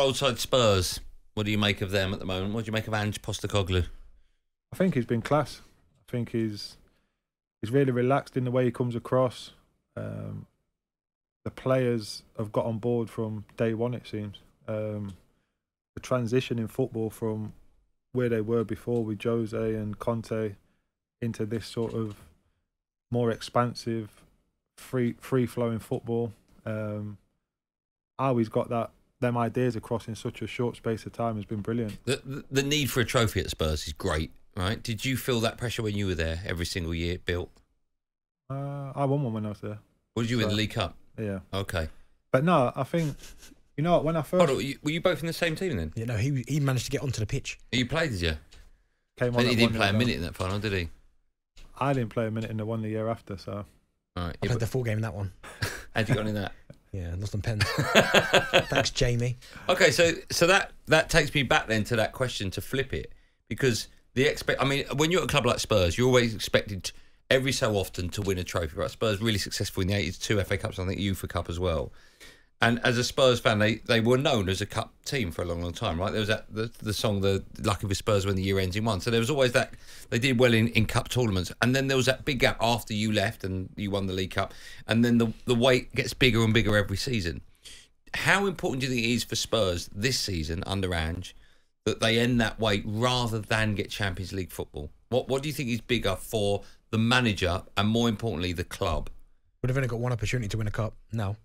old side Spurs, what do you make of them at the moment? What do you make of Ange Postecoglou? I think he's been class. I think he's really relaxed in the way he comes across. The players have got on board from day one, it seems. The transition in football from where they were before with Jose and Conte into this sort of more expansive, free-flowing football. How he's got them ideas across in such a short space of time has been brilliant. The need for a trophy at Spurs is great, right? Did you feel that pressure when you were there every single year, Bill? I won one when I was there. What did you win, the League Cup? Yeah. Okay. But no, I think, you know what, when I first... Hold on, were you both in the same team then? Yeah, no, he managed to get onto the pitch. You played, did you? Came on. He didn't play a minute in that final, did he? I didn't play a minute in the one the year after, so... All right. I played the full game in that one. How'd you got in that? Yeah, lost on pens. Thanks, Jamie. Okay, so that takes me back then to that question, to flip it, because I mean, when you're at a club like Spurs, you're always expected every so often to win a trophy, right? Spurs really successful in the 80s, 2 FA Cups, I think UEFA Cup as well. And as a Spurs fan, they were known as a cup team for a long, long time, right? There was the song, the Lucky for Spurs when the year ends in one. So there was always that, they did well in cup tournaments. And then there was that big gap after you left and you won the League Cup. And then the wait gets bigger and bigger every season. How important do you think it is for Spurs this season under Ange that they end that wait rather than get Champions League football? What do you think is bigger for the manager and, more importantly, the club? Would have only got one opportunity to win a cup now.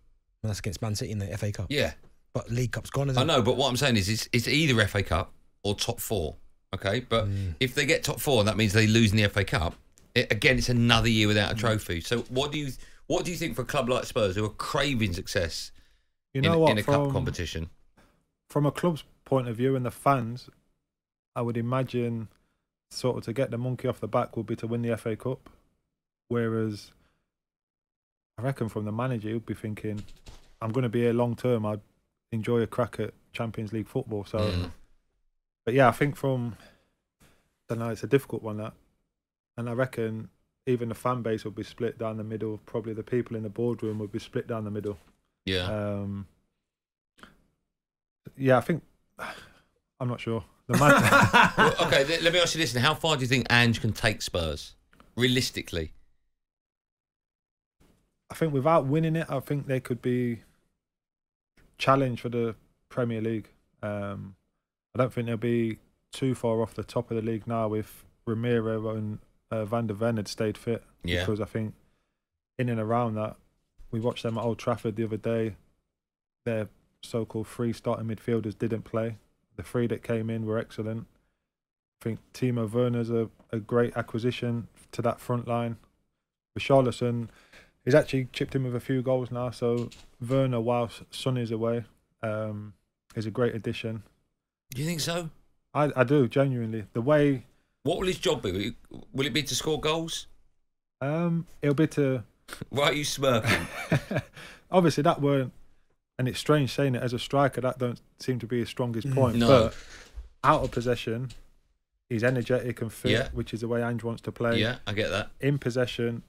And that's against Man City in the FA Cup. Yeah. But League Cup's gone, isn't it? I know, but what I'm saying is it's either FA Cup or top 4, okay? But if they get top 4, that means they lose in the FA Cup. It's another year without a trophy. So what do you think for a club like Spurs, who are craving success in a cup competition? From a club's point of view and the fans, I would imagine sort of to get the monkey off the back would be to win the FA Cup. Whereas I reckon from the manager, he'll be thinking, I'm going to be here long term. I'd enjoy a crack at Champions League football. So, but yeah, I think I don't know, it's a difficult one, that. And I reckon even the fan base will be split down the middle. Probably the people in the boardroom will be split down the middle. Yeah. Yeah, I think, I'm not sure. Well, okay, let me ask you this. How far do you think Ange can take Spurs, realistically? I think without winning it, I think they could be challenged for the Premier League. I don't think they'll be too far off the top of the league now if Ramiro and Van der Ven had stayed fit. Yeah. Because I think in and around that, we watched them at Old Trafford the other day. Their so-called 3 starting midfielders didn't play. The 3 that came in were excellent. I think Timo Werner's a great acquisition to that front line. Richarlison, he's actually chipped in with a few goals now. So Werner, whilst Son is away, is a great addition. Do you think so? I do, genuinely. The way... What will his job be? Will it be to score goals? It'll be to... Why are you smirking? Obviously, that weren't... And it's strange saying it as a striker, that don't seem to be his strongest point. No. But out of possession, he's energetic and fit, Yeah. which is the way Ange wants to play. Yeah, I get that. In possession,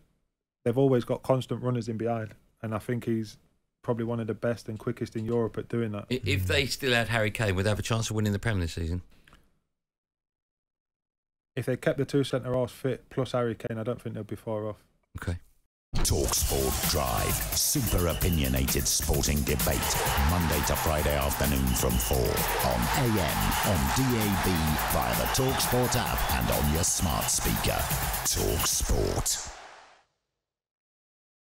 they've always got constant runners in behind. And I think he's probably one of the best and quickest in Europe at doing that. If they still had Harry Kane, would they have a chance of winning the Premier this season? If they kept the 2 centre-halves fit plus Harry Kane, I don't think they'll be far off. Okay. talkSPORT Drive. Super opinionated sporting debate. Monday to Friday afternoon from 4 on AM, on DAB, via the talkSPORT app and on your smart speaker. talkSPORT.